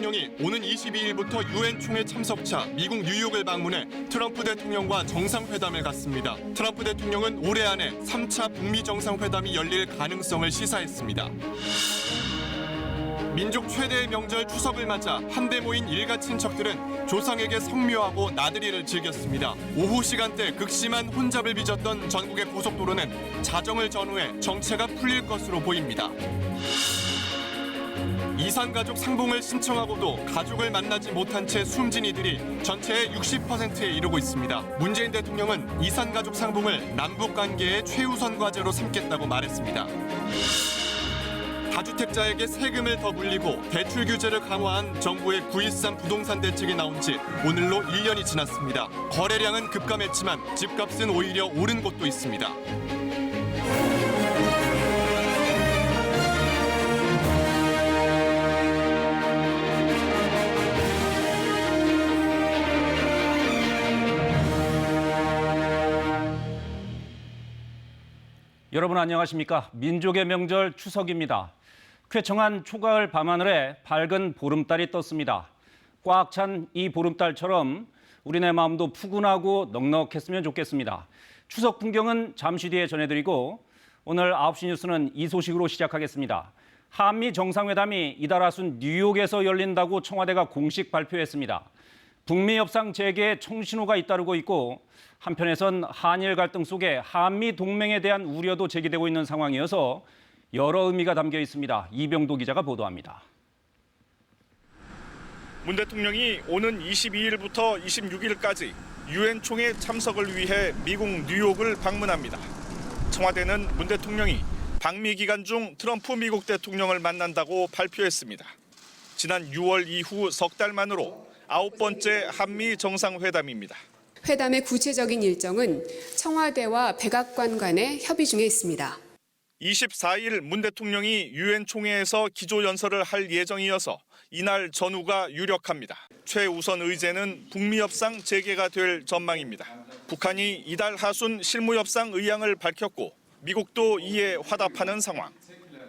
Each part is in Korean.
대통령이 오는 22일부터 유엔 총회 참석차 미국 뉴욕을 방문해 트럼프 대통령과 정상회담을 갖습니다. 트럼프 대통령은 올해 안에 3차 북미 정상회담이 열릴 가능성을 시사했습니다. 민족 최대의 명절 추석을 맞아 한데 모인 일가 친척들은 조상에게 성묘하고 나들이를 즐겼습니다. 오후 시간대 극심한 혼잡을 빚었던 전국의 고속도로는 자정을 전후해 정체가 풀릴 것으로 보입니다. 이산가족 상봉을 신청하고도 가족을 만나지 못한 채 숨진 이들이 전체의 60%에 이르고 있습니다. 문재인 대통령은 이산가족 상봉을 남북관계의 최우선 과제로 삼겠다고 말했습니다. 다주택자에게 세금을 더 물리고 대출 규제를 강화한 정부의 9.13 부동산 대책이 나온 지 오늘로 1년이 지났습니다. 거래량은 급감했지만 집값은 오히려 오른 곳도 있습니다. 여러분 안녕하십니까? 민족의 명절 추석입니다. 쾌청한 초가을 밤하늘에 밝은 보름달이 떴습니다. 꽉 찬 이 보름달처럼 우리네 마음도 푸근하고 넉넉했으면 좋겠습니다. 추석 풍경은 잠시 뒤에 전해드리고 오늘 9시 뉴스는 이 소식으로 시작하겠습니다. 한미 정상회담이 이달 하순 뉴욕에서 열린다고 청와대가 공식 발표했습니다. 북미 협상 재개에 청신호가 잇따르고 있고 한편에선 한일 갈등 속에 한미 동맹에 대한 우려도 제기되고 있는 상황이어서 여러 의미가 담겨 있습니다. 이병도 기자가 보도합니다. 문 대통령이 오는 22일부터 26일까지 유엔 총회 참석을 위해 미국 뉴욕을 방문합니다. 청와대는 문 대통령이 방미 기간 중 트럼프 미국 대통령을 만난다고 발표했습니다. 지난 6월 이후 석 달 만으로 9번째 한미 정상회담입니다. 회담의 구체적인 일정은 청와대와 백악관 간의 협의 중에 있습니다. 24일 문 대통령이 유엔 총회에서 기조연설을 할 예정이어서 이날 전후가 유력합니다. 최우선 의제는 북미 협상 재개가 될 전망입니다. 북한이 이달 하순 실무협상 의향을 밝혔고 미국도 이에 화답하는 상황.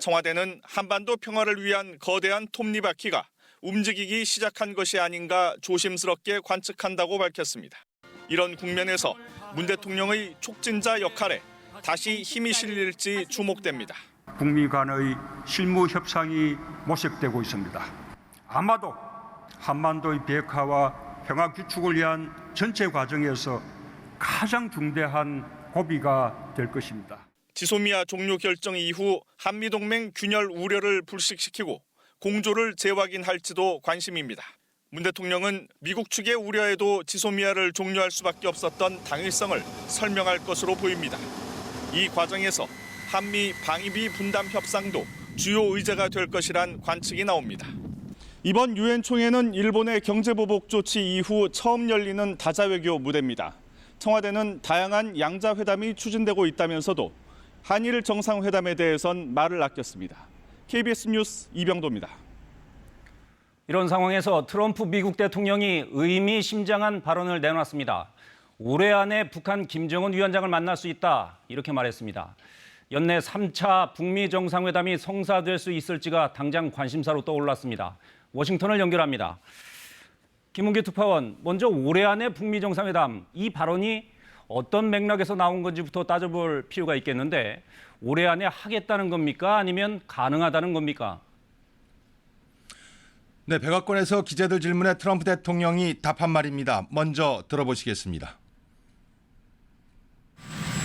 청와대는 한반도 평화를 위한 거대한 톱니바퀴가 움직이기 시작한 것이 아닌가 조심스럽게 관측한다고 밝혔습니다. 이런 국면에서 문 대통령의 촉진자 역할에 다시 힘이 실릴지 주목됩니다. 북미 간의 실무 협상이 모색되고 있습니다. 아마도 한반도의 비핵화와 평화 구축을 위한 전체 과정에서 가장 중대한 고비가 될 것입니다. 지소미아 종료 결정 이후 한미동맹 균열 우려를 불식시키고 공조를 재확인할지도 관심입니다. 문 대통령은 미국 측의 우려에도 지소미아를 종료할 수밖에 없었던 당위성을 설명할 것으로 보입니다. 이 과정에서 한미 방위비 분담 협상도 주요 의제가 될 것이란 관측이 나옵니다. 이번 유엔 총회는 일본의 경제보복 조치 이후 처음 열리는 다자외교 무대입니다. 청와대는 다양한 양자 회담이 추진되고 있다면서도 한일 정상회담에 대해선 말을 아꼈습니다. KBS 뉴스 이병도입니다. 이런 상황에서 트럼프 미국 대통령이 의미심장한 발언을 내놨습니다. 올해 안에 북한 김정은 위원장을 만날 수 있다 이렇게 말했습니다. 연내 3차 북미 정상회담이 성사될 수 있을지가 당장 관심사로 떠올랐습니다. 워싱턴을 연결합니다. 김은규 특파원, 먼저 올해 안에 북미 정상회담, 이 발언이 어떤 맥락에서 나온 건지부터 따져볼 필요가 있겠는데 올해 안에 하겠다는 겁니까? 아니면 가능하다는 겁니까? 네, 백악관에서 기자들 질문에 트럼프 대통령이 답한 말입니다. 먼저 들어보시겠습니다.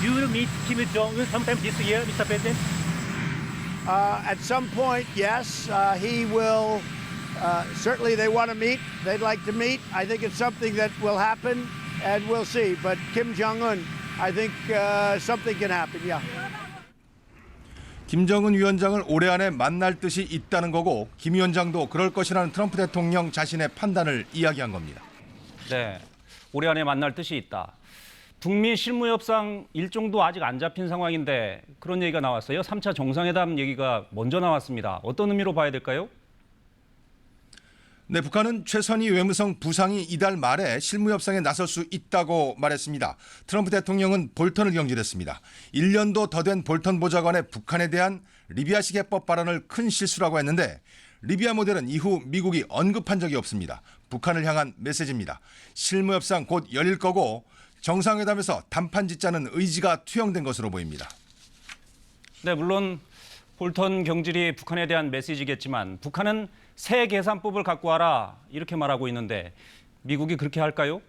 You will meet Kim Jong-un sometime this year, Mr. President? At some point, yes. He will. Certainly, they want to meet. They'd like to meet. I think it's something that will happen, and we'll see. But Kim Jong-un, I think something can happen, yeah. 김정은 위원장을 올해 안에 만날 뜻이 있다는 거고 김 위원장도 그럴 것이라는 트럼프 대통령 자신의 판단을 이야기한 겁니다. 네, 올해 안에 만날 뜻이 있다. 북미 실무협상 일정도 아직 안 잡힌 상황인데 그런 얘기가 나왔어요. 3차 정상회담 얘기가 먼저 나왔습니다. 어떤 의미로 봐야 될까요? 네, 북한은 최선희 외무성 부상이 이달 말에 실무협상에 나설 수 있다고 말했습니다. 트럼프 대통령은 볼턴을 경질했습니다. 1년도 더 된 볼턴 보좌관의 북한에 대한 리비아식 해법 발언을 큰 실수라고 했는데 리비아 모델은 이후 미국이 언급한 적이 없습니다. 북한을 향한 메시지입니다. 실무 협상 곧 열릴 거고 정상회담에서 단판 짓자는 의지가 투영된 것으로 보입니다. 네, 물론 볼턴 경질이 북한에 대한 메시지겠지만 북한은 새 계산법을 갖고 와라 이렇게 말하고 있는데 미국이 그렇게 할까요?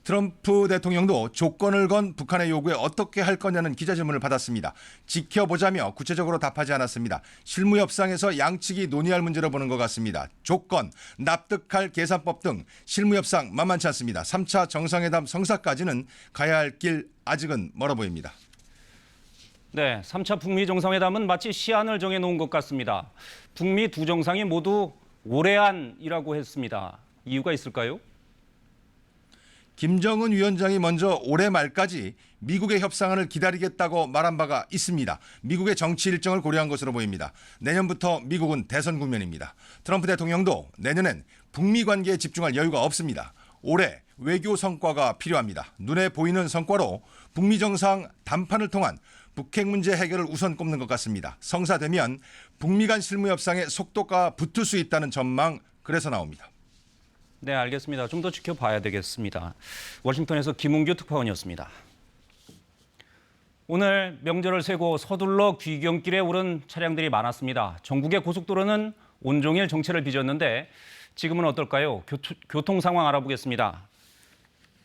트럼프 대통령도 조건을 건 북한의 요구에 어떻게 할 거냐는 기자 질문을 받았습니다. 지켜보자며 구체적으로 답하지 않았습니다. 실무 협상에서 양측이 논의할 문제로 보는 것 같습니다. 조건, 납득할 계산법 등 실무 협상 만만치 않습니다. 3차 정상회담 성사까지는 가야 할 길 아직은 멀어 보입니다. 네, 3차 북미 정상회담은 마치 시한을 정해놓은 것 같습니다. 북미 두 정상이 모두 올해 안이라고 했습니다. 이유가 있을까요? 김정은 위원장이 먼저 올해 말까지 미국의 협상안을 기다리겠다고 말한 바가 있습니다. 미국의 정치 일정을 고려한 것으로 보입니다. 내년부터 미국은 대선 국면입니다. 트럼프 대통령도 내년엔 북미 관계에 집중할 여유가 없습니다. 올해 외교 성과가 필요합니다. 눈에 보이는 성과로 북미 정상 담판을 통한 북핵 문제 해결을 우선 꼽는 것 같습니다. 성사되면 북미 간 실무 협상에 속도가 붙을 수 있다는 전망 그래서 나옵니다. 네, 알겠습니다. 좀 더 지켜봐야 되겠습니다. 워싱턴에서 김웅규 특파원이었습니다. 오늘 명절을 세고 서둘러 귀경길에 오른 차량들이 많았습니다. 전국의 고속도로는 온종일 정체를 빚었는데 지금은 어떨까요? 교통 상황 알아보겠습니다.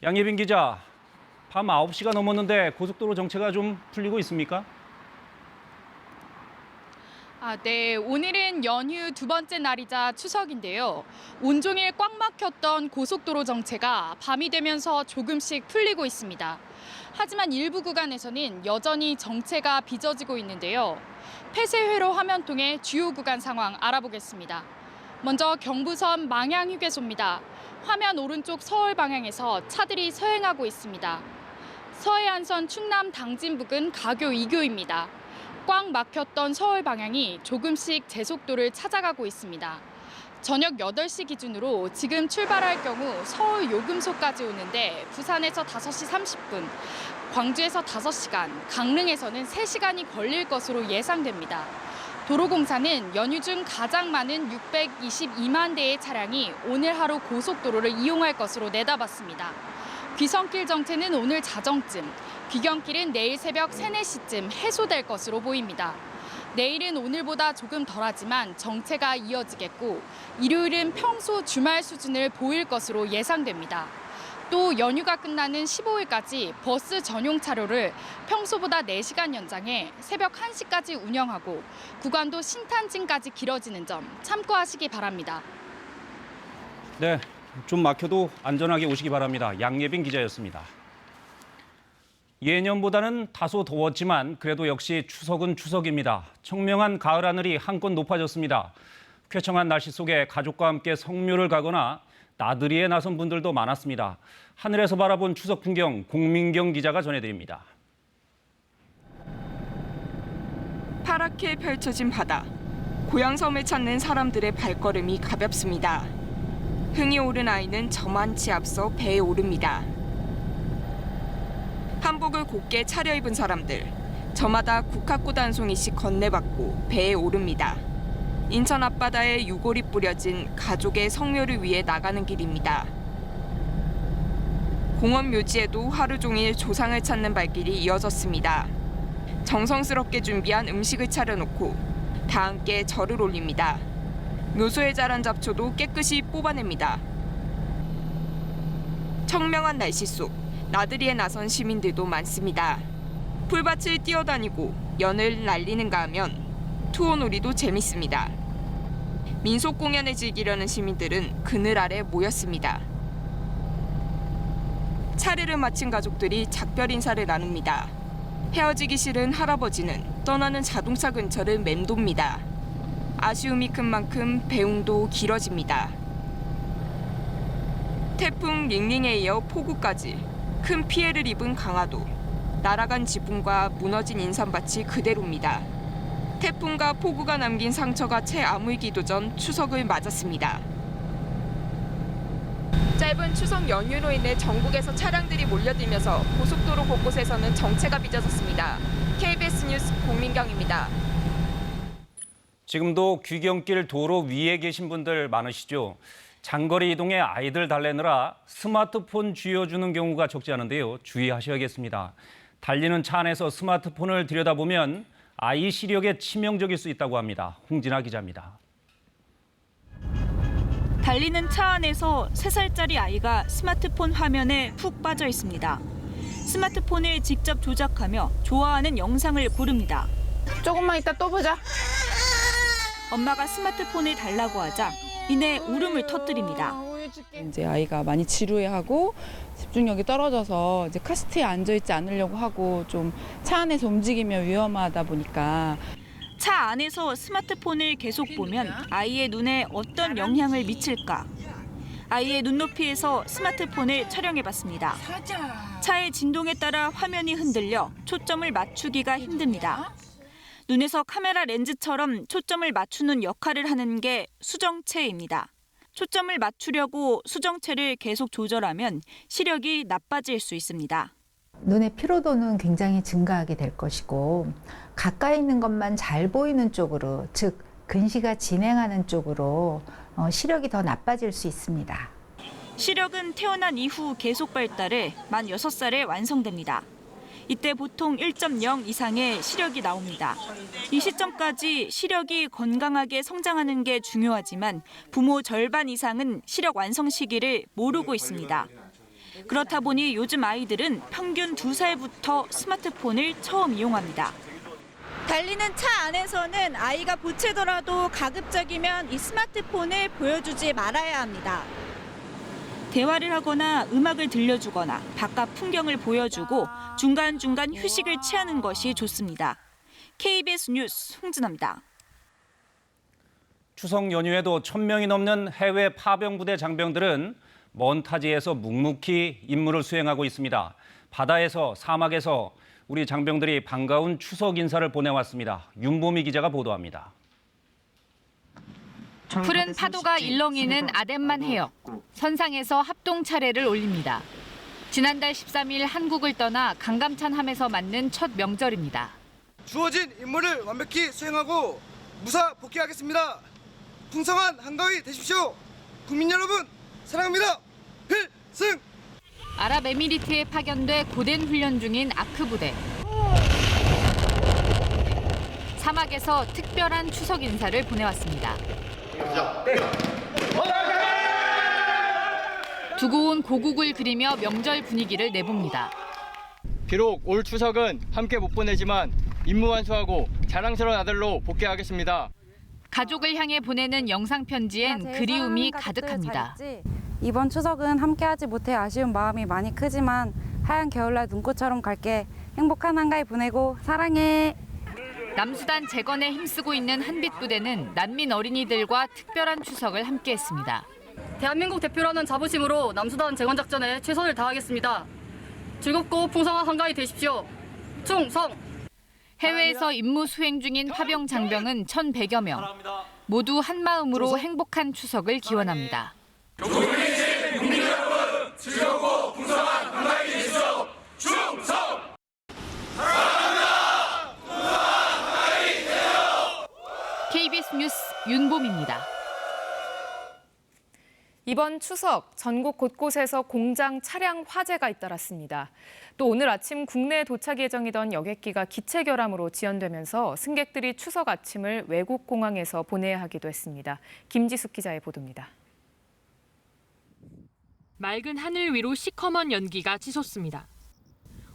양예빈 기자, 밤 9시가 넘었는데 고속도로 정체가 좀 풀리고 있습니까? 네, 오늘은 연휴 두 번째 날이자 추석인데요. 온종일 꽉 막혔던 고속도로 정체가 밤이 되면서 조금씩 풀리고 있습니다. 하지만 일부 구간에서는 여전히 정체가 빚어지고 있는데요. 폐쇄회로 화면 통해 주요 구간 상황 알아보겠습니다. 먼저 경부선 망향휴게소입니다. 화면 오른쪽 서울 방향에서 차들이 서행하고 있습니다. 서해안선 충남 당진 부근 가교 2교입니다. 꽉 막혔던 서울 방향이 조금씩 제속도를 찾아가고 있습니다. 저녁 8시 기준으로 지금 출발할 경우 서울 요금소까지 오는데 부산에서 5시 30분, 광주에서 5시간, 강릉에서는 3시간이 걸릴 것으로 예상됩니다. 도로공사는 연휴 중 가장 많은 622만 대의 차량이 오늘 하루 고속도로를 이용할 것으로 내다봤습니다. 귀성길 정체는 오늘 자정쯤, 귀경길은 내일 새벽 3, 4시쯤 해소될 것으로 보입니다. 내일은 오늘보다 조금 덜하지만 정체가 이어지겠고 일요일은 평소 주말 수준을 보일 것으로 예상됩니다. 또 연휴가 끝나는 15일까지 버스 전용 차로를 평소보다 4시간 연장해 새벽 1시까지 운영하고 구간도 신탄진까지 길어지는 점 참고하시기 바랍니다. 네, 좀 막혀도 안전하게 오시기 바랍니다. 양예빈 기자였습니다. 예년보다는 다소 더웠지만 그래도 역시 추석은 추석입니다. 청명한 가을 하늘이 한껏 높아졌습니다. 쾌청한 날씨 속에 가족과 함께 성묘를 가거나 나들이에 나선 분들도 많았습니다. 하늘에서 바라본 추석 풍경 공민경 기자가 전해드립니다. 파랗게 펼쳐진 바다. 고향섬을 찾는 사람들의 발걸음이 가볍습니다. 흥이 오른 아이는 저만치 앞서 배에 오릅니다. 한복을 곱게 차려입은 사람들. 저마다 국화꽃 한 송이씩 건네받고 배에 오릅니다. 인천 앞바다에 유골이 뿌려진 가족의 성묘를 위해 나가는 길입니다. 공원 묘지에도 하루 종일 조상을 찾는 발길이 이어졌습니다. 정성스럽게 준비한 음식을 차려놓고 다 함께 절을 올립니다. 묘소에 자란 잡초도 깨끗이 뽑아냅니다. 청명한 날씨 속 나들이에 나선 시민들도 많습니다. 풀밭을 뛰어다니고 연을 날리는가 하면 투어놀이도 재밌습니다. 민속 공연을 즐기려는 시민들은 그늘 아래 모였습니다. 차례를 마친 가족들이 작별 인사를 나눕니다. 헤어지기 싫은 할아버지는 떠나는 자동차 근처를 맴돕니다. 아쉬움이 큰 만큼 배웅도 길어집니다. 태풍 링링에 이어 폭우까지 큰 피해를 입은 강화도. 날아간 지붕과 무너진 인삼밭이 그대로입니다. 태풍과 폭우가 남긴 상처가 채 아물기도 전 추석을 맞았습니다. 짧은 추석 연휴로 인해 전국에서 차량들이 몰려들면서 고속도로 곳곳에서는 정체가 빚어졌습니다. KBS 뉴스 공민경입니다. 지금도 귀경길 도로 위에 계신 분들 많으시죠? 장거리 이동에 아이들 달래느라 스마트폰 쥐어주는 경우가 적지 않은데요. 주의하셔야겠습니다. 달리는 차 안에서 스마트폰을 들여다보면 아이 시력에 치명적일 수 있다고 합니다. 홍진아 기자입니다. 달리는 차 안에서 3살짜리 아이가 스마트폰 화면에 푹 빠져 있습니다. 스마트폰을 직접 조작하며 좋아하는 영상을 고릅니다. 조금만 이따 또 보자. 엄마가 스마트폰을 달라고 하자 이내 울음을 터뜨립니다. 이제 아이가 많이 지루해하고 집중력이 떨어져서 이제 카시트에 앉아 있지 않으려고 하고 좀 차 안에서 움직이면 위험하다 보니까 차 안에서 스마트폰을 계속 보면 아이의 눈에 어떤 영향을 미칠까? 아이의 눈높이에서 스마트폰을 촬영해봤습니다. 차의 진동에 따라 화면이 흔들려 초점을 맞추기가 힘듭니다. 눈에서 카메라 렌즈처럼 초점을 맞추는 역할을 하는 게 수정체입니다. 초점을 맞추려고 수정체를 계속 조절하면 시력이 나빠질 수 있습니다. 눈의 피로도는 굉장히 증가하게 될 것이고 가까이 있는 것만 잘 보이는 쪽으로, 즉 근시가 진행하는 쪽으로 시력이 더 나빠질 수 있습니다. 시력은 태어난 이후 계속 발달해 만 6살에 완성됩니다. 이때 보통 1.0 이상의 시력이 나옵니다. 이 시점까지 시력이 건강하게 성장하는 게 중요하지만 부모 절반 이상은 시력 완성 시기를 모르고 있습니다. 그렇다 보니 요즘 아이들은 평균 2살부터 스마트폰을 처음 이용합니다. 달리는 차 안에서는 아이가 보채더라도 가급적이면 이 스마트폰을 보여주지 말아야 합니다. 대화를 하거나 음악을 들려주거나 바깥 풍경을 보여주고 중간중간 휴식을 취하는 것이 좋습니다. KBS 뉴스 홍진아입니다. 추석 연휴에도 1,000명이 넘는 해외 파병부대 장병들은 먼 타지에서 묵묵히 임무를 수행하고 있습니다. 바다에서 사막에서 우리 장병들이 반가운 추석 인사를 보내왔습니다. 윤보미 기자가 보도합니다. 푸른 파도가 일렁이는 아덴만 해역. 선상에서 합동 차례를 올립니다. 지난달 13일 한국을 떠나 강감찬 함에서 맞는 첫 명절입니다. 주어진 임무를 완벽히 수행하고 무사 복귀하겠습니다. 풍성한 한가위 되십시오. 국민 여러분 사랑합니다. 필승! 아랍에미리트에 파견돼 고된 훈련 중인 아크 부대. 사막에서 특별한 추석 인사를 보내왔습니다. 두고 온 고국을 그리며 명절 분위기를 내봅니다. 비록 올 추석은 함께 못 보내지만 임무 완수하고 자랑스러운 아들로 복귀하겠습니다. 가족을 향해 보내는 영상 편지엔 그리움이 가득합니다. 이번 추석은 함께하지 못해 아쉬운 마음이 많이 크지만 하얀 겨울날 눈꽃처럼 갈게. 행복한 한가위 보내고 사랑해. 남수단 재건에 힘쓰고 있는 한빛 부대는 난민 어린이들과 특별한 추석을 함께했습니다. 대한민국 대표라는 자부심으로 남수단 재건 작전에 최선을 다하겠습니다. 즐겁고 풍성한 한가위 되십시오. 충성! 해외에서 임무 수행 중인 화병 장병은 1,100여 명. 모두 한마음으로 행복한 추석을 기원합니다. 국민 여러분, 즐겁고 풍성한 한가위 되십시오. 충성! 사랑합니다. 풍성한 한가위 되세요. KBS 뉴스 윤봄입니다. 이번 추석 전국 곳곳에서 공장 차량 화재가 잇따랐습니다. 또 오늘 아침 국내에 도착 예정이던 여객기가 기체 결함으로 지연되면서 승객들이 추석 아침을 외국 공항에서 보내야 하기도 했습니다. 김지숙 기자의 보도입니다. 맑은 하늘 위로 시커먼 연기가 치솟습니다.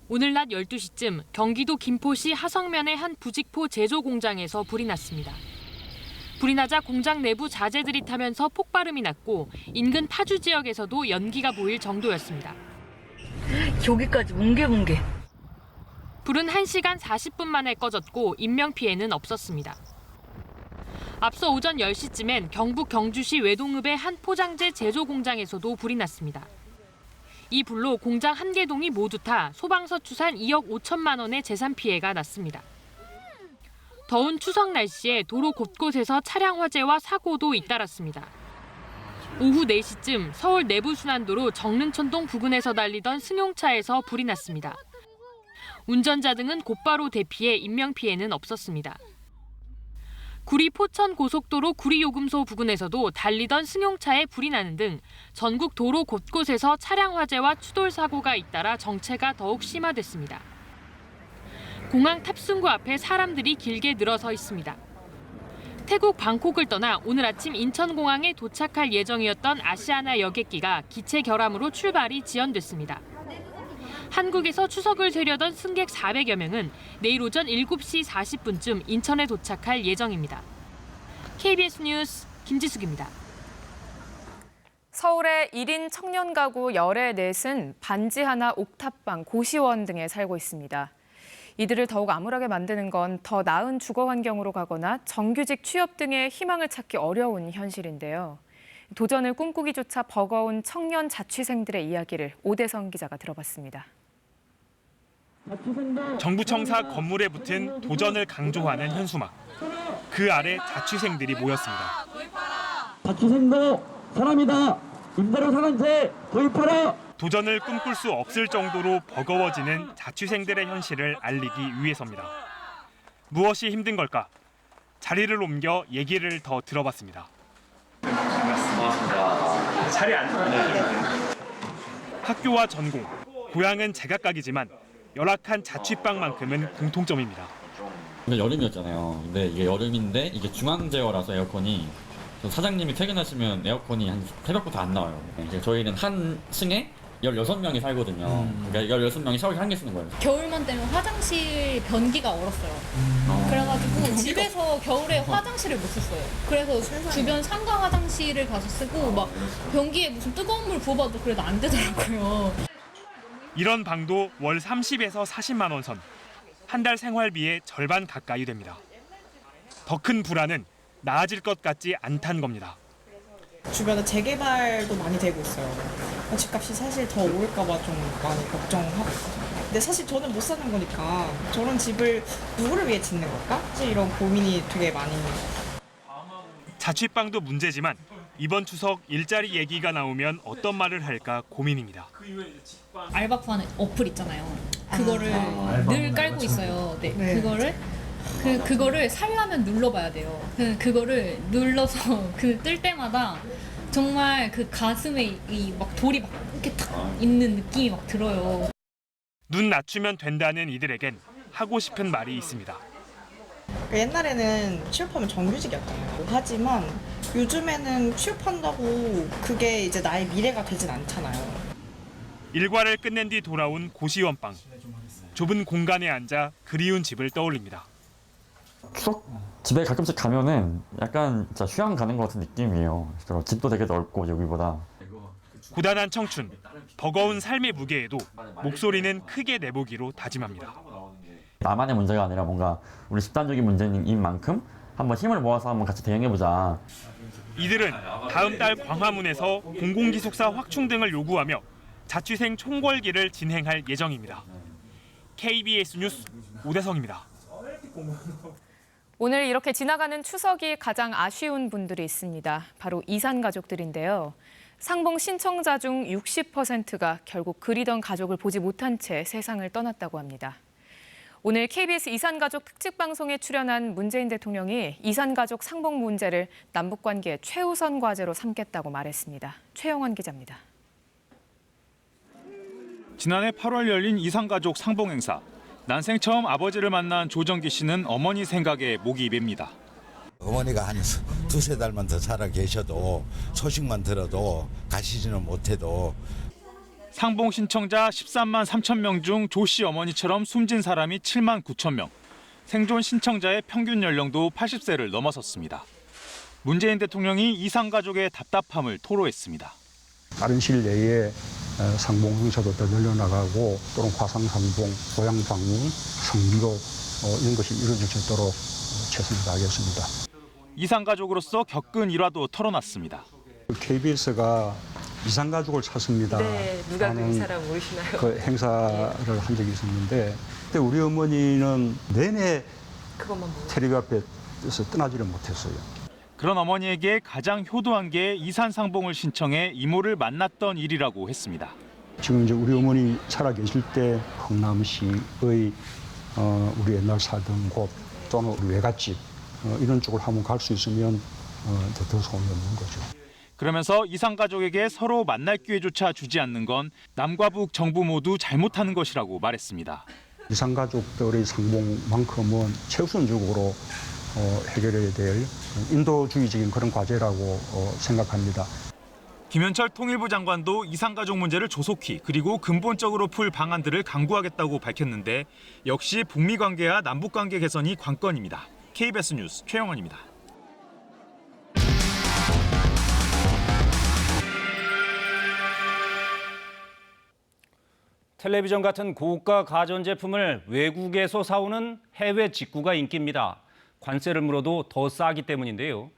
오늘 낮 12시쯤 경기도 김포시 하성면의 한 부직포 제조 공장에서 불이 났습니다. 불이 나자 공장 내부 자재들이 타면서 폭발음이 났고 인근 파주 지역에서도 연기가 보일 정도였습니다. 여기까지 뭉게뭉게. 불은 1시간 40분 만에 꺼졌고 인명피해는 없었습니다. 앞서 오전 10시쯤엔 경북 경주시 외동읍의 한 포장재 제조 공장에서도 불이 났습니다. 이 불로 공장 1개 동이 모두 타 소방서 추산 2억 5천만 원의 재산 피해가 났습니다. 더운 추석 날씨에 도로 곳곳에서 차량 화재와 사고도 잇따랐습니다. 오후 4시쯤 서울 내부순환도로 정릉천동 부근에서 달리던 승용차에서 불이 났습니다. 운전자 등은 곧바로 대피해 인명피해는 없었습니다. 구리 포천 고속도로 구리요금소 부근에서도 달리던 승용차에 불이 나는 등 전국 도로 곳곳에서 차량 화재와 추돌 사고가 잇따라 정체가 더욱 심화됐습니다. 공항 탑승구 앞에 사람들이 길게 늘어서 있습니다. 태국 방콕을 떠나 오늘 아침 인천공항에 도착할 예정이었던 아시아나 여객기가 기체 결함으로 출발이 지연됐습니다. 한국에서 추석을 쇠려던 승객 400여 명은 내일 오전 7시 40분쯤 인천에 도착할 예정입니다. KBS 뉴스 김지숙입니다. 서울의 1인 청년 가구 열의 넷은 반지 하나, 옥탑방, 고시원 등에 살고 있습니다. 이들을 더욱 암울하게 만드는 건 더 나은 주거 환경으로 가거나 정규직 취업 등의 희망을 찾기 어려운 현실인데요. 도전을 꿈꾸기조차 버거운 청년 자취생들의 이야기를 오대성 기자가 들어봤습니다. 정부청사 건물에 붙은 도전을 강조하는 현수막. 그 아래 자취생들이 모였습니다. 자취생도 사람이다. 임대료 상한제 도입하라. 도전을 꿈꿀 수 없을 정도로 버거워지는 자취생들의 현실을 알리기 위해서입니다. 무엇이 힘든 걸까? 자리를 옮겨 얘기를 더 들어봤습니다. 자리 앉으세요. 학교와 전공, 고향은 제각각이지만 열악한 자취방만큼은 공통점입니다. 여름이었잖아요. 근데 이게 여름인데 이게 중앙 제어라서 에어컨이 사장님이 퇴근하시면 에어컨이 한 새벽부터 안 나와요. 이제 저희는 한 층에 16명이 살거든요. 그러니까 16명이 샤워기 한 개 쓰는 거예요. 겨울만 되면 화장실 변기가 얼었어요. 그래가지고 집에서 겨울에 화장실을 못 썼어요. 그래서 주변 상가 화장실을 가서 쓰고 막 변기에 무슨 뜨거운 물 부어봐도 그래도 안 되더라고요. 이런 방도 월 30에서 40만 원 선. 한 달 생활비의 절반 가까이 됩니다. 더 큰 불안은 나아질 것 같지 않다는 겁니다. 주변에 재개발도 많이 되고 있어요. 집값이 사실 더 오를까 봐 좀 많이 걱정하고 있거든요. 근데 사실 저는 못 사는 거니까 저런 집을 누구를 위해 짓는 걸까? 사실 이런 고민이 되게 많이. 자취방도 문제지만 이번 추석 일자리 얘기가 나오면 어떤 말을 할까 고민입니다. 알바 구하는 어플 있잖아요. 그거를 늘 깔고 있어요. 네. 그거를 살려면 눌러봐야 돼요. 그거를 눌러서 뜰 때마다 정말 그 가슴에 막 돌이 막 이렇게 탁 있는 느낌이 막 들어요. 눈 낮추면 된다는 이들에겐 하고 싶은 말이 있습니다. 옛날에는 취업하면 정규직이었잖아요. 하지만 요즘에는 취업한다고 그게 이제 나의 미래가 되진 않잖아요. 일과를 끝낸 뒤 돌아온 고시원방. 좁은 공간에 앉아 그리운 집을 떠올립니다. 추석 집에 가끔씩 가면은 약간 진짜 휴양 가는 것 같은 느낌이에요. 집도 되게 넓고 여기보다. 고단한 청춘, 버거운 삶의 무게에도 목소리는 크게 내보기로 다짐합니다. 나만의 문제가 아니라 뭔가 우리 집단적인 문제인 만큼 한번 힘을 모아서 한번 같이 대응해보자. 이들은 다음 달 광화문에서 공공기숙사 확충 등을 요구하며 자취생 총궐기를 진행할 예정입니다. KBS 뉴스 오대성입니다. 오늘 이렇게 지나가는 추석이 가장 아쉬운 분들이 있습니다. 바로 이산 가족들인데요. 상봉 신청자 중 60%가 결국 그리던 가족을 보지 못한 채 세상을 떠났다고 합니다. 오늘 KBS 이산가족 특집방송에 출연한 문재인 대통령이 이산가족 상봉 문제를 남북관계의 최우선 과제로 삼겠다고 말했습니다. 최영원 기자입니다. 지난해 8월 열린 이산가족 상봉 행사. 난생 처음 아버지를 만난 조정기 씨는 어머니 생각에 목이 맵니다. 어머니가 한 두세 달만 더 살아 계셔도 소식만 들어도 가시지는 못해도 상봉 신청자 13만 3천 명 중 조 씨 어머니처럼 숨진 사람이 7만 9천 명. 생존 신청자의 평균 연령도 80세를 넘어섰습니다. 문재인 대통령이 이산가족의 답답함을 토로했습니다. 빠른 시일 내에 상봉 행사도 더 늘려나가고 또는 화상상봉, 고향 방문, 성묘 이런 것이 이루어질 수 있도록 최선을 다하겠습니다. 이산가족으로서 겪은 일화도 털어놨습니다. KBS가 이산가족을 찾습니다. 네, 누가 그 사람 모르시나요? 그 행사를 한 적이 있었는데 그때 우리 어머니는 내내 텔레비 앞에서 떠나지를 못했어요. 그런 어머니에게 가장 효도한 게 이산상봉을 신청해 이모를 만났던 일이라고 했습니다. 지금 이제 우리 어머니 살아 계실 때 흥남시의 우리 옛날 살던 곳 또는 우리 외갓집 이런 쪽으로 한번 갈 수 있으면 더 소용이 없는 거죠. 그러면서 이산가족에게 서로 만날 기회조차 주지 않는 건 남과 북 정부 모두 잘못하는 것이라고 말했습니다. 이산가족들의 상봉만큼은 최우선적으로 해결해야 될 인도주의적인 그런 과제라고 생각합니다. 김현철 통일부 장관도 이산가족 문제를 조속히 그리고 근본적으로 풀 방안들을 강구하겠다고 밝혔는데 역시 북미 관계와 남북 관계 개선이 관건입니다. KBS 뉴스 최영원입니다. 텔레비전 같은 고가 가전제품을 외국에서 사오는 해외 직구가 인기입니다. 관세를 물어도 더 싸기 때문인데요.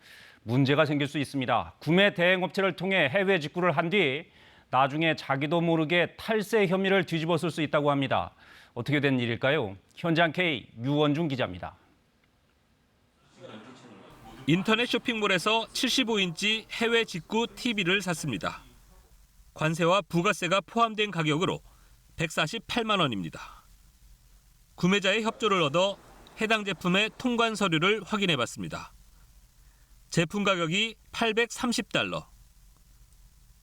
문제가 생길 수 있습니다. 구매 대행업체를 통해 해외 직구를 한 뒤 나중에 자기도 모르게 탈세 혐의를 뒤집었을 수 있다고 합니다. 어떻게 된 일일까요? 현장 K 유원중 기자입니다. 인터넷 쇼핑몰에서 75인치 해외 직구 TV를 샀습니다. 관세와 부가세가 포함된 가격으로 148만 원입니다. 구매자의 협조를 얻어 해당 제품의 통관 서류를 확인해 봤습니다. 제품 가격이 $830.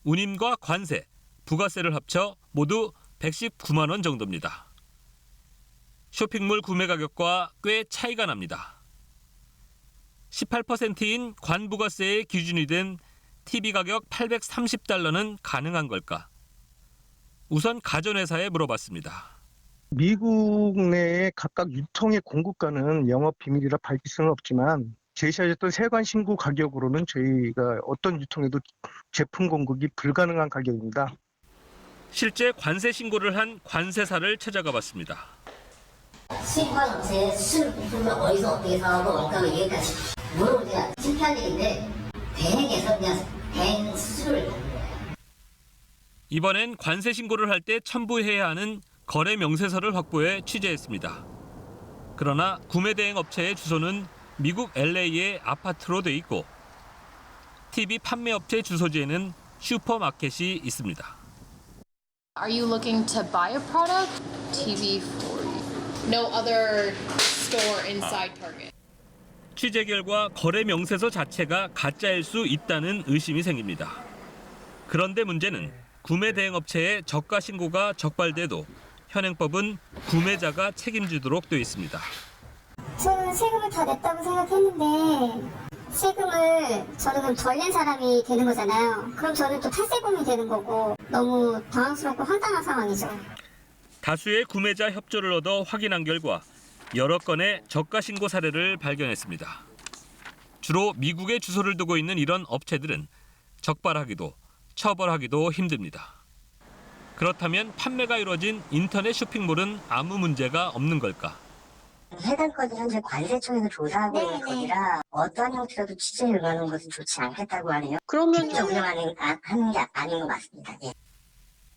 운임과 관세, 부가세를 합쳐 모두 119만 원 정도입니다. 쇼핑몰 구매 가격과 꽤 차이가 납니다. 18%인 관부가세의 기준이 된 TV 가격 $830는 가능한 걸까? 우선 가전회사에 물어봤습니다. 미국 내의 각각 유통의 공급가는 영업 비밀이라 밝힐 수는 없지만 제시하셨던 세관 신고 가격으로는 저희가 어떤 유통에도 제품 공급이 불가능한 가격입니다. 실제 관세 신고를 한 관세사를 찾아가 봤습니다. 수입한 업체의 수출 부품을 어디서 어떻게 사고 원가를 이해까지 물어보기가 창피한 일인데 대행에서 그냥 대행 수수료를 받는 거예요. 이번엔 관세 신고를 할 때 첨부해야 하는 거래 명세서를 확보해 취재했습니다. 그러나 구매 대행 업체의 주소는 미국 LA의 아파트로 돼 있고 TV 판매 업체 주소지에는 슈퍼마켓이 있습니다. Are you looking to buy a product? TV for you. No other store inside Target. 취재 결과 거래 명세서 자체가 가짜일 수 있다는 의심이 생깁니다. 그런데 문제는 구매 대행 업체의 저가 신고가 적발돼도 현행법은 구매자가 책임지도록 돼 있습니다. 저는 세금을 다 냈다고 생각했는데 세금을 저는 그럼 덜 낸 사람이 되는 거잖아요. 그럼 저는 또 탈세금이 되는 거고 너무 당황스럽고 황당한 상황이죠. 다수의 구매자 협조를 얻어 확인한 결과 여러 건의 저가 신고 사례를 발견했습니다. 주로 미국에 주소를 두고 있는 이런 업체들은 적발하기도 처벌하기도 힘듭니다. 그렇다면 판매가 이루어진 인터넷 쇼핑몰은 아무 문제가 없는 걸까? 해당 건이 현재 관세청에서 조사하고 있는 건이라 어떠한 형태로도 취재를 가는 것은 좋지 않겠다고 하네요. 그러면 직접 운영하는 게 아닌 것 같습니다. 예.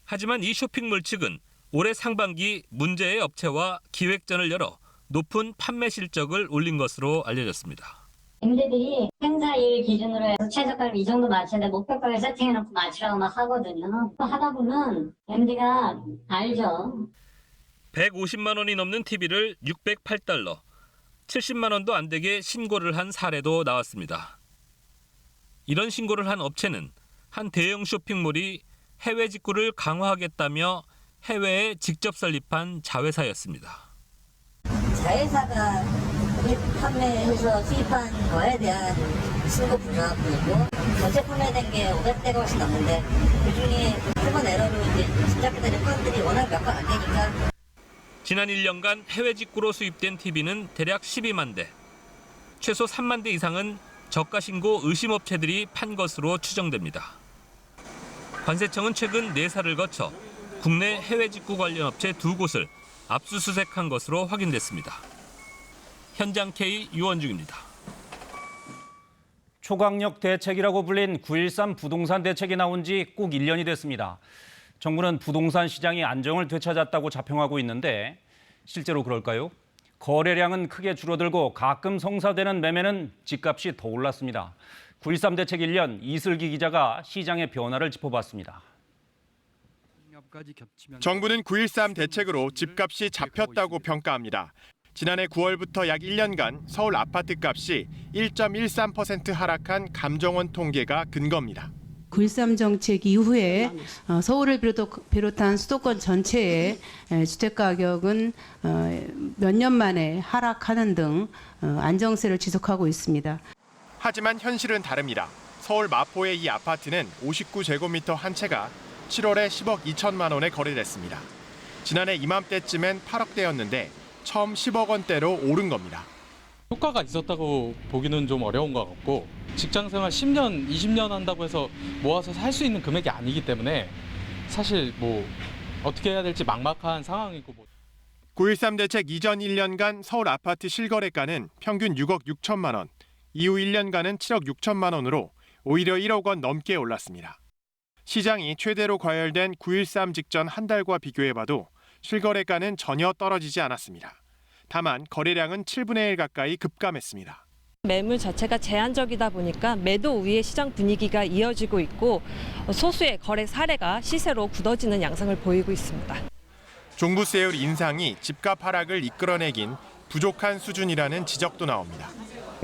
하지만 이 쇼핑몰 측은 올해 상반기 문제의 업체와 기획전을 열어 높은 판매 실적을 올린 것으로 알려졌습니다. MD들이 행사일 기준으로 해서 최저가를 이 정도 맞춰야 돼 목표가를 세팅해놓고 맞추라고 막 하거든요. 하다 보면 MD가 알죠. 150만 원이 넘는 TV를 $608, 70만 원도 안 되게 신고를 한 사례도 나왔습니다. 이런 신고를 한 업체는 한 대형 쇼핑몰이 해외 직구를 강화하겠다며 해외에 직접 설립한 자회사였습니다. 자회사가 판매해서 수입한 거에 대한 신고 부족이고 전체 판매된 게 500대가 훨씬 넘는데 그중에 휴먼 에러로 이제 시작이 되는 건들이 워낙 몇 건 안 되니까. 지난 1년간 해외 직구로 수입된 TV는 대략 12만 대. 최소 3만 대 이상은 저가 신고 의심업체들이 판 것으로 추정됩니다. 관세청은 최근 4사를 거쳐 국내 해외 직구 관련 업체 2곳을 압수수색한 것으로 확인됐습니다. 현장 K 유원중입니다. 초강력 대책이라고 불린 9.13 부동산 대책이 나온 지 꼭 1년이 됐습니다. 정부는 부동산 시장이 안정을 되찾았다고 자평하고 있는데 실제로 그럴까요? 거래량은 크게 줄어들고 가끔 성사되는 매매는 집값이 더 올랐습니다. 9.13 대책 1년 이슬기 기자가 시장의 변화를 짚어봤습니다. 정부는 9.13 대책으로 집값이 잡혔다고 평가합니다. 지난해 9월부터 약 1년간 서울 아파트 값이 1.13% 하락한 감정원 통계가 근거입니다. 9.13 정책 이후에 서울을 비롯한 수도권 전체의 주택가격은 몇 년 만에 하락하는 등 안정세를 지속하고 있습니다. 하지만 현실은 다릅니다. 서울 마포의 이 아파트는 59제곱미터 한 채가 7월에 10억 2천만 원에 거래됐습니다. 지난해 이맘때쯤엔 8억대였는데 처음 10억 원대로 오른 겁니다. 효과가 있었다고 보기는 좀 어려운 것 같고 직장생활 10년, 20년 한다고 해서 모아서 살 수 있는 금액이 아니기 때문에 사실 뭐 어떻게 해야 될지 막막한 상황이고 9.13 대책 이전 1년간 서울 아파트 실거래가는 평균 6억 6천만 원, 이후 1년간은 7억 6천만 원으로 오히려 1억 원 넘게 올랐습니다. 시장이 최대로 과열된 9.13 직전 한 달과 비교해봐도 실거래가는 전혀 떨어지지 않았습니다. 다만 거래량은 7분의 1 가까이 급감했습니다. 매물 자체가 제한적이다 보니까 매도 우위의 시장 분위기가 이어지고 있고 소수의 거래 사례가 시세로 굳어지는 양상을 보이고 있습니다. 종부세율 인상이 집값 하락을 이끌어내긴 부족한 수준이라는 지적도 나옵니다.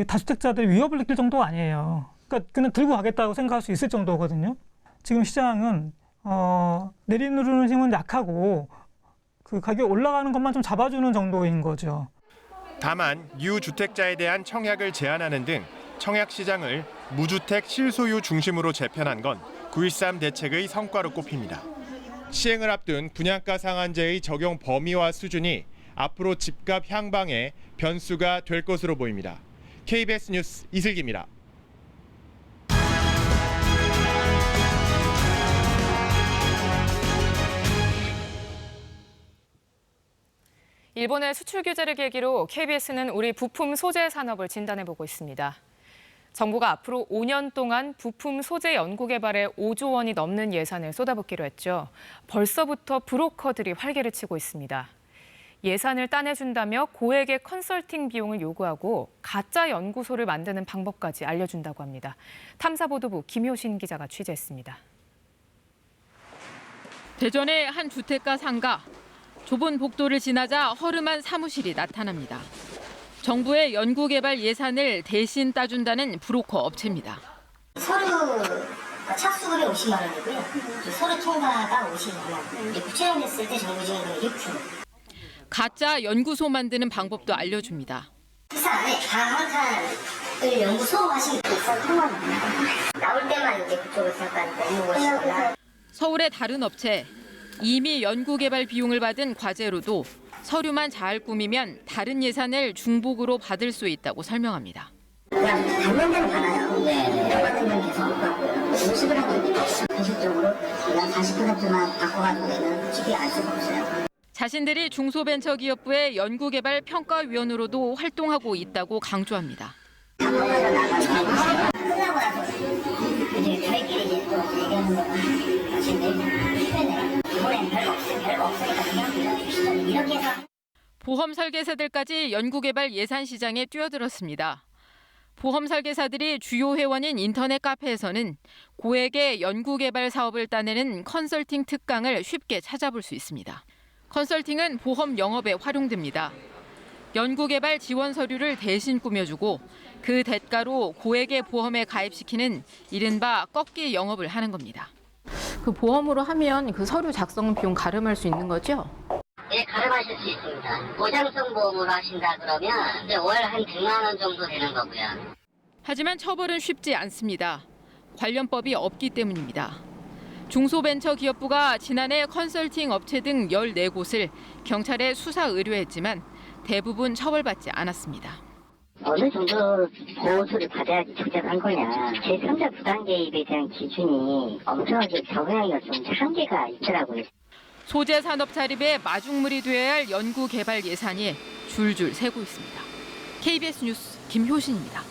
다주택자들이 위협을 느낄 정도가 아니에요. 그러니까 그냥 들고 가겠다고 생각할 수 있을 정도거든요. 지금 시장은 내리누르는 힘은 약하고 그 가격 올라가는 것만 좀 잡아주는 정도인 거죠. 다만 유주택자에 대한 청약을 제한하는 등 청약 시장을 무주택 실소유 중심으로 재편한 건 9.13 대책의 성과로 꼽힙니다. 시행을 앞둔 분양가 상한제의 적용 범위와 수준이 앞으로 집값 향방의 변수가 될 것으로 보입니다. KBS 뉴스 이슬기입니다. 일본의 수출 규제를 계기로 KBS는 우리 부품 소재 산업을 진단해보고 있습니다. 정부가 앞으로 5년 동안 부품 소재 연구 개발에 5조 원이 넘는 예산을 쏟아붓기로 했죠. 벌써부터 브로커들이 활개를 치고 있습니다. 예산을 따내준다며 고액의 컨설팅 비용을 요구하고 가짜 연구소를 만드는 방법까지 알려준다고 합니다. 탐사보도부 김효신 기자가 취재했습니다. 대전의 한 주택가 상가. 좁은 복도를 지나자 허름한 사무실이 나타납니다. 정부의 연구개발 예산을 대신 따준다는 브로커 업체입니다. 서류 착수금이 50만 원이고요. 서류 통과가 50만 원. 구체화됐을 때 정부 지원금이 6kg. 가짜 연구소 만드는 방법도 알려줍니다. 회사 안에 다 한 칸을 연구소 하시는 게 있어서 나올 때만 이제 그쪽에서 약간 업무하시거나. 서울의 다른 업체. 이미 연구개발 비용을 받은 과제로도 서류만 잘 꾸미면 다른 예산을 중복으로 받을 수 있다고 설명합니다. 그냥 받는 데는 많아요. 이런 같은 건 계속 못 받고요. 50을 하고 있는 거죠. 현실적으로 그냥 40%만 바꿔가지고 되면 쉽게 알 수가 없어요. 자신들이 중소벤처기업부의 연구개발 평가위원으로도 활동하고 있다고 강조합니다. 끝나고 나서 이제 저희끼리 이제 또 얘기하는 거는 사실 내일 이번엔 별거 없으니까 그냥 밀어주시죠. 이렇게 해서. 보험 설계사들까지 연구개발 예산 시장에 뛰어들었습니다. 보험 설계사들이 주요 회원인 인터넷 카페에서는 고액의 연구개발 사업을 따내는 컨설팅 특강을 쉽게 찾아볼 수 있습니다. 컨설팅은 보험 영업에 활용됩니다. 연구개발 지원 서류를 대신 꾸며주고 그 대가로 고액의 보험에 가입시키는 이른바 꺾기 영업을 하는 겁니다. 그 보험으로 하면 그 서류 작성 비용 가름할 수 있는 거죠? 네, 가름하실 수 있습니다. 보장성 보험으로 하신다 그러면 월 한 100만 원 정도 되는 거고요. 하지만 처벌은 쉽지 않습니다. 관련법이 없기 때문입니다. 중소벤처기업부가 지난해 컨설팅 업체 등 14곳을 경찰에 수사 의뢰했지만 대부분 처벌받지 않았습니다. 어느 정도 보호소를 받아야지 적절한 거냐. 제3자 부당 개입에 대한 기준이 엄청나게 적용하기가 좀 한계가 있더라고요. 소재 산업 자립에 마중물이 되어야 할 연구 개발 예산이 줄줄 새고 있습니다. KBS 뉴스 김효신입니다.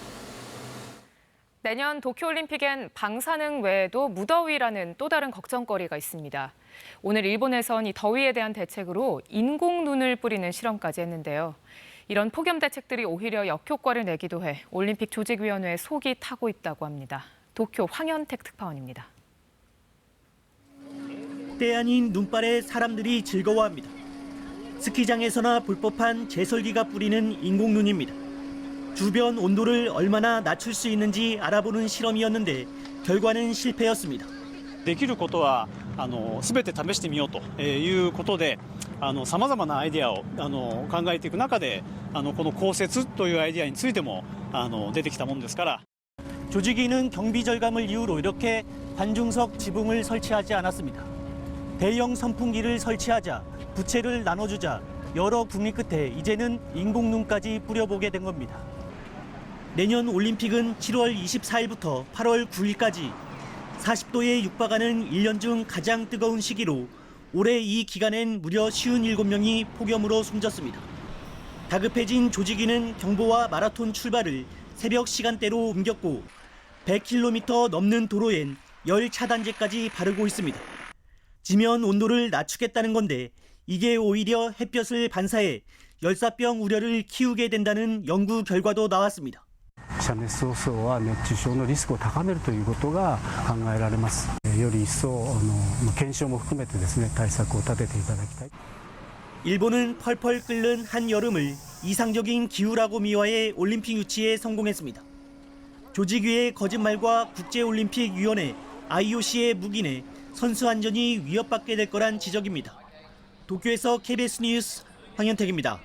내년 도쿄올림픽엔 방사능 외에도 무더위라는 또 다른 걱정거리가 있습니다. 오늘 일본에선 이 더위에 대한 대책으로 인공눈을 뿌리는 실험까지 했는데요. 이런 폭염 대책들이 오히려 역효과를 내기도 해 올림픽 조직위원회의 속이 타고 있다고 합니다. 도쿄 황현택 특파원입니다. 때 아닌 눈발에 사람들이 즐거워합니다. 스키장에서나 볼 법한 제설기가 뿌리는 인공눈입니다. 주변 온도를 얼마나 낮출 수 있는지 알아보는 실험이었는데 결과는 실패였습니다. できることは全て試してみようということでさまざまなアイデアを考えていく中でこの降雪というアイデアについても出てきたものですから。 조직위는 경비 절감을 이유로 이렇게 관중석 지붕을 설치하지 않았습니다. 대형 선풍기를 설치하자, 부채를 나눠주자 여러 궁리 끝에 이제는 인공눈까지 뿌려보게 된 겁니다. 내년 올림픽은 7월 24일부터 8월 9일까지 40도에 육박하는 1년 중 가장 뜨거운 시기로 올해 이 기간엔 무려 57명이 폭염으로 숨졌습니다. 다급해진 조직위는 경보와 마라톤 출발을 새벽 시간대로 옮겼고 100km 넘는 도로엔 열 차단제까지 바르고 있습니다. 지면 온도를 낮추겠다는 건데 이게 오히려 햇볕을 반사해 열사병 우려를 키우게 된다는 연구 결과도 나왔습니다. 遮熱放送は熱中症のリスクを高めるということが考えられます。より一層検証も含めてですね、対策を立てていただきたい。 일본은 펄펄 끓는 한여름을 이상적인 기후라고 미화해 올림픽 유치에 성공했습니다. 조직위의 거짓말과 국제올림픽위원회 IOC의 묵인에 선수 안전이 위협받게 될 거란 지적입니다. 도쿄에서 KBS 뉴스 황현택입니다.